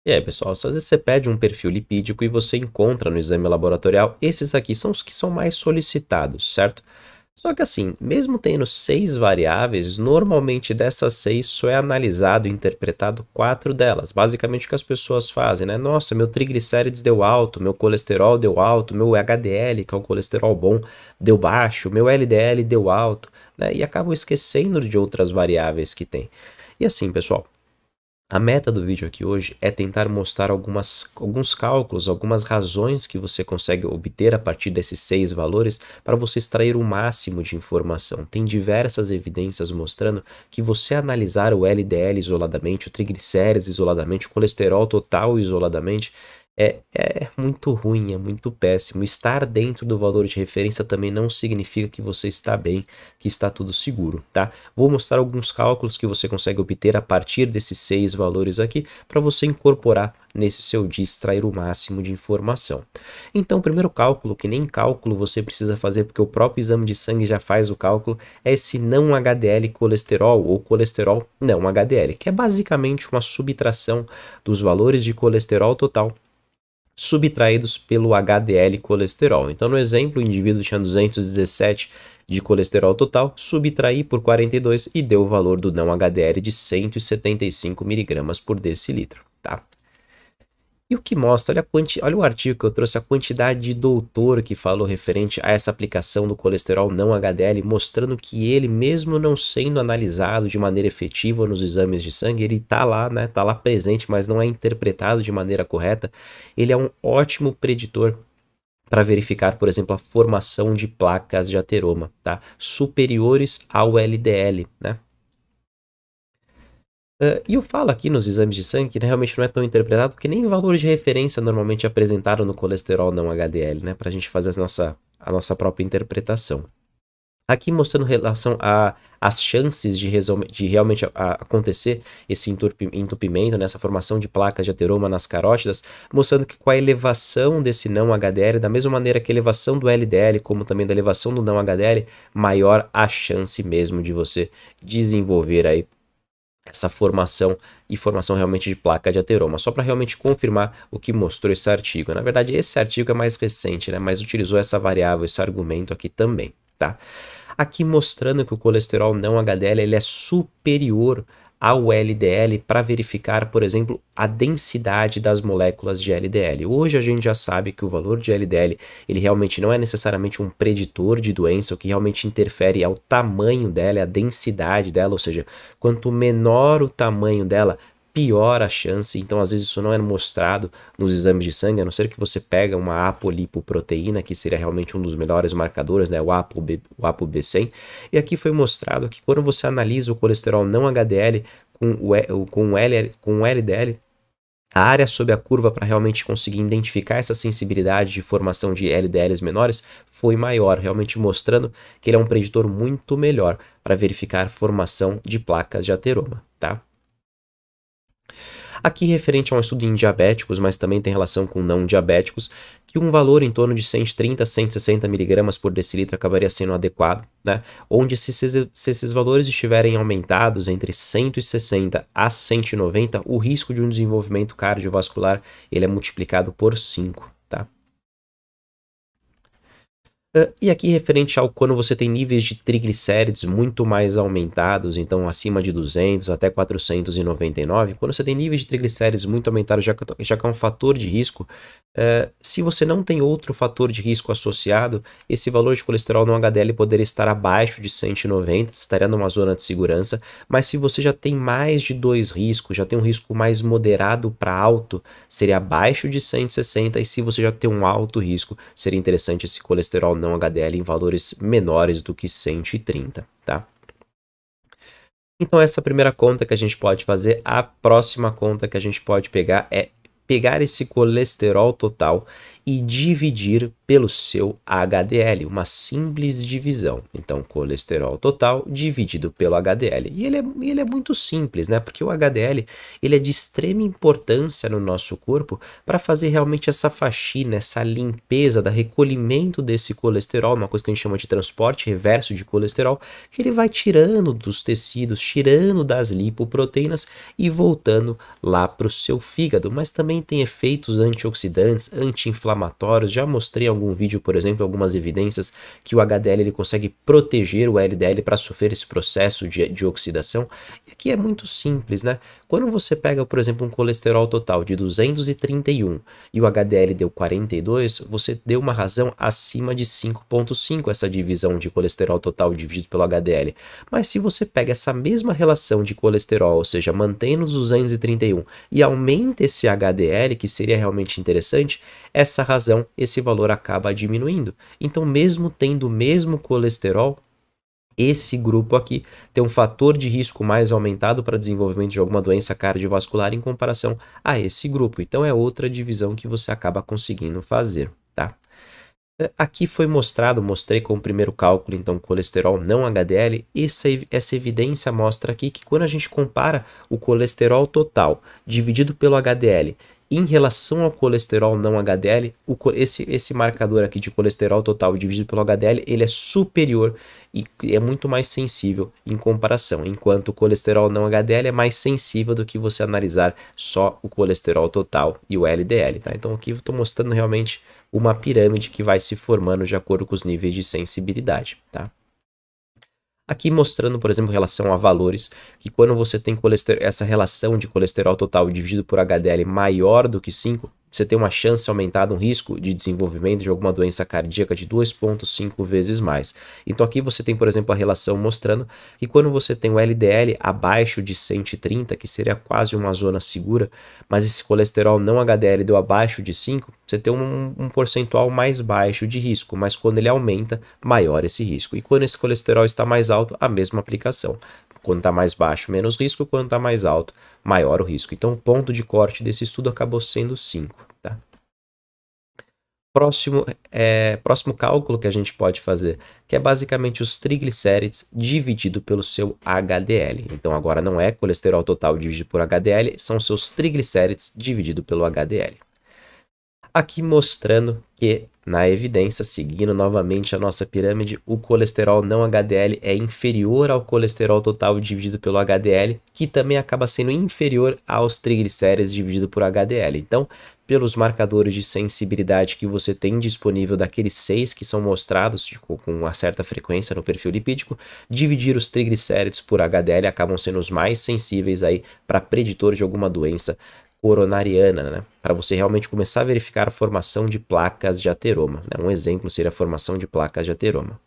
E aí, pessoal, às vezes você pede um perfil lipídico e você encontra no exame laboratorial, esses aqui são os que são mais solicitados, certo? Só que assim, mesmo tendo 6 variáveis, normalmente dessas 6 só é analisado e interpretado 4 delas. Basicamente o que as pessoas fazem, né? Nossa, meu triglicérides deu alto, meu colesterol deu alto, meu HDL, que é o colesterol bom, deu baixo, meu LDL deu alto, né? E acabam esquecendo de outras variáveis que tem. E assim, pessoal, a meta do vídeo aqui hoje é tentar mostrar alguns cálculos, algumas razões que você consegue obter a partir desses 6 valores para você extrair o máximo de informação. Tem diversas evidências mostrando que você analisar o LDL isoladamente, o triglicérides isoladamente, o colesterol total isoladamente, é muito ruim, é muito péssimo. Estar dentro do valor de referência também não significa que você está bem, que está tudo seguro, tá? Vou mostrar alguns cálculos que você consegue obter a partir desses 6 valores aqui para você incorporar nesse seu dia, extrair o máximo de informação. Então, o primeiro cálculo, que nem cálculo você precisa fazer porque o próprio exame de sangue já faz o cálculo, é esse não HDL colesterol ou colesterol não HDL, que é basicamente uma subtração dos valores de colesterol total subtraídos pelo HDL colesterol. Então, no exemplo, o indivíduo tinha 217 de colesterol total, subtraí por 42 e deu o valor do não HDL de 175 miligramas por decilitro, tá? E o que mostra, olha o artigo que eu trouxe, a quantidade de doutor que falou referente a essa aplicação do colesterol não HDL, mostrando que ele, mesmo não sendo analisado de maneira efetiva nos exames de sangue, ele tá lá, né, tá lá presente, mas não é interpretado de maneira correta. Ele é um ótimo preditor para verificar, por exemplo, a formação de placas de ateroma, tá? Superiores ao LDL, né? E eu falo aqui nos exames de sangue que realmente não é tão interpretado, porque nem valores de referência normalmente apresentaram no colesterol não HDL, né? Para a gente fazer a nossa própria interpretação. Aqui mostrando relação às chances de realmente acontecer esse entupimento, nessa formação de placas de ateroma nas carótidas, mostrando que com a elevação desse não HDL, da mesma maneira que a elevação do LDL, como também da elevação do não HDL, maior a chance mesmo de você desenvolver aí essa formação e formação realmente de placa de ateroma, só para realmente confirmar o que mostrou esse artigo. Na verdade, esse artigo é mais recente, né, mas utilizou essa variável, esse argumento aqui também, tá? Aqui mostrando que o colesterol não HDL ele é superior ao LDL para verificar, por exemplo, a densidade das moléculas de LDL. Hoje a gente já sabe que o valor de LDL ele realmente não é necessariamente um preditor de doença, o que realmente interfere é o tamanho dela, é a densidade dela, ou seja, quanto menor o tamanho dela, pior a chance. Então, às vezes, isso não é mostrado nos exames de sangue, a não ser que você pega uma apolipoproteína, que seria realmente um dos melhores marcadores, né, o ApoB100. E aqui foi mostrado que quando você analisa o colesterol não HDL com o LDL, a área sob a curva para realmente conseguir identificar essa sensibilidade de formação de LDLs menores foi maior, realmente mostrando que ele é um preditor muito melhor para verificar formação de placas de ateroma, tá? Aqui referente a um estudo em diabéticos, mas também tem relação com não diabéticos, que um valor em torno de 130 a 160 miligramas por decilitro acabaria sendo adequado, né? Onde se esses valores estiverem aumentados entre 160 a 190, o risco de um desenvolvimento cardiovascular ele é multiplicado por 5, tá? E aqui referente ao quando você tem níveis de triglicérides muito mais aumentados, então acima de 200 até 499, quando você tem níveis de triglicérides muito aumentados, já que é um fator de risco, se você não tem outro fator de risco associado, esse valor de colesterol no HDL poderia estar abaixo de 190, estaria numa zona de segurança, mas se você já tem mais de 2 riscos, já tem um risco mais moderado para alto, seria abaixo de 160, e se você já tem um alto risco, seria interessante esse colesterol não HDL em valores menores do que 130, tá? Então essa é a primeira conta que a gente pode fazer. A próxima conta que a gente pode pegar é pegar esse colesterol total e dividir pelo seu HDL, uma simples divisão. Então, colesterol total dividido pelo HDL. E ele é muito simples, né? Porque o HDL ele é de extrema importância no nosso corpo para fazer realmente essa faxina, essa limpeza, da recolhimento desse colesterol, uma coisa que a gente chama de transporte reverso de colesterol, que ele vai tirando dos tecidos, tirando das lipoproteínas e voltando lá para o seu fígado. Mas também tem efeitos antioxidantes, anti-inflamatórios. Já mostrei em algum vídeo, por exemplo, algumas evidências que o HDL ele consegue proteger o LDL para sofrer esse processo de oxidação. E aqui é muito simples, né? Quando você pega, por exemplo, um colesterol total de 231 e o HDL deu 42, você deu uma razão acima de 5,5 essa divisão de colesterol total dividido pelo HDL. Mas se você pega essa mesma relação de colesterol, ou seja, mantém os 231 e aumenta esse HDL, que seria realmente interessante, essa razão, esse valor acaba diminuindo. Então, mesmo tendo o mesmo colesterol, esse grupo aqui tem um fator de risco mais aumentado para desenvolvimento de alguma doença cardiovascular em comparação a esse grupo. Então é outra divisão que você acaba conseguindo fazer, tá? Aqui foi mostrei com o primeiro cálculo, então, colesterol não HDL, essa evidência mostra aqui que quando a gente compara o colesterol total dividido pelo HDL em relação ao colesterol não HDL, esse marcador aqui de colesterol total dividido pelo HDL, ele é superior e é muito mais sensível em comparação, enquanto o colesterol não HDL é mais sensível do que você analisar só o colesterol total e o LDL, tá? Então aqui eu estou mostrando realmente uma pirâmide que vai se formando de acordo com os níveis de sensibilidade, tá? Aqui mostrando, por exemplo, relação a valores, que quando você tem essa relação de colesterol total dividido por HDL maior do que 5, você tem uma chance aumentada, um risco de desenvolvimento de alguma doença cardíaca de 2,5 vezes mais. Então aqui você tem, por exemplo, a relação mostrando que quando você tem o LDL abaixo de 130, que seria quase uma zona segura, mas esse colesterol não HDL deu abaixo de 5, você tem um percentual mais baixo de risco, mas quando ele aumenta, maior esse risco. E quando esse colesterol está mais alto, a mesma aplicação. Quando está mais baixo, menos risco, quando está mais alto, maior o risco. Então, o ponto de corte desse estudo acabou sendo 5. Tá? Próximo cálculo que a gente pode fazer, que é basicamente os triglicérides dividido pelo seu HDL. Então, agora não é colesterol total dividido por HDL, são seus triglicérides dividido pelo HDL. Aqui mostrando que, na evidência, seguindo novamente a nossa pirâmide, o colesterol não HDL é inferior ao colesterol total dividido pelo HDL, que também acaba sendo inferior aos triglicérides dividido por HDL. Então, pelos marcadores de sensibilidade que você tem disponível daqueles 6 que são mostrados com uma certa frequência no perfil lipídico, dividir os triglicérides por HDL acabam sendo os mais sensíveis aí para preditor de alguma doença coronariana, né? Para você realmente começar a verificar a formação de placas de ateroma, né? Um exemplo seria a formação de placas de ateroma.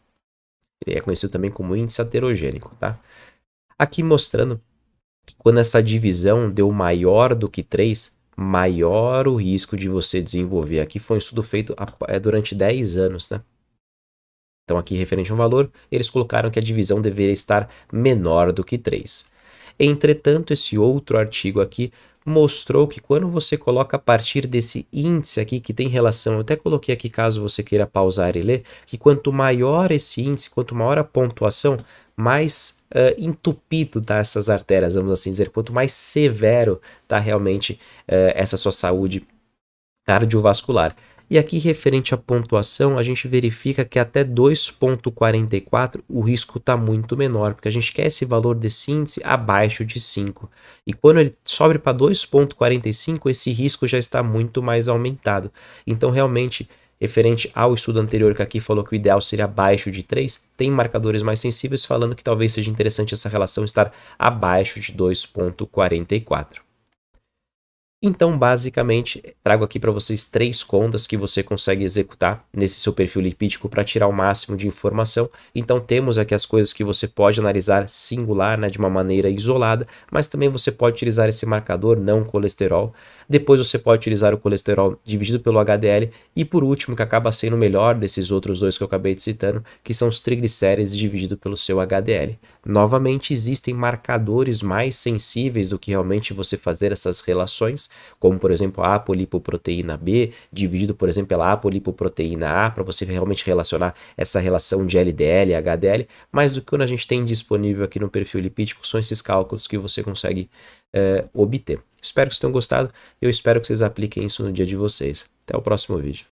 Ele é conhecido também como índice aterogênico, tá? Aqui mostrando que quando essa divisão deu maior do que 3, maior o risco de você desenvolver. Aqui foi um estudo feito durante 10 anos, né? Então aqui referente a um valor, eles colocaram que a divisão deveria estar menor do que 3. Entretanto, esse outro artigo aqui mostrou que quando você coloca a partir desse índice aqui, que tem relação, eu até coloquei aqui caso você queira pausar e ler, que quanto maior esse índice, quanto maior a pontuação, mais entupido tá essas artérias, vamos assim dizer, quanto mais severo tá realmente essa sua saúde cardiovascular. E aqui, referente à pontuação, a gente verifica que até 2,44 o risco está muito menor, porque a gente quer esse valor desse índice abaixo de 5. E quando ele sobe para 2,45, esse risco já está muito mais aumentado. Então, realmente, referente ao estudo anterior que aqui falou que o ideal seria abaixo de 3, tem marcadores mais sensíveis falando que talvez seja interessante essa relação estar abaixo de 2,44. Então, basicamente, trago aqui para vocês 3 contas que você consegue executar nesse seu perfil lipídico para tirar o máximo de informação. Então, temos aqui as coisas que você pode analisar singular, né, de uma maneira isolada, mas também você pode utilizar esse marcador não colesterol. Depois você pode utilizar o colesterol dividido pelo HDL e, por último, que acaba sendo o melhor desses outros dois que eu acabei de citando, que são os triglicérides dividido pelo seu HDL. Novamente, existem marcadores mais sensíveis do que realmente você fazer essas relações, como por exemplo a apolipoproteína B, dividido por exemplo pela apolipoproteína A, para você realmente relacionar essa relação de LDL e HDL, mas do que quando a gente tem disponível aqui no perfil lipídico são esses cálculos que você consegue obter. Espero que vocês tenham gostado, eu espero que vocês apliquem isso no dia de vocês. Até o próximo vídeo.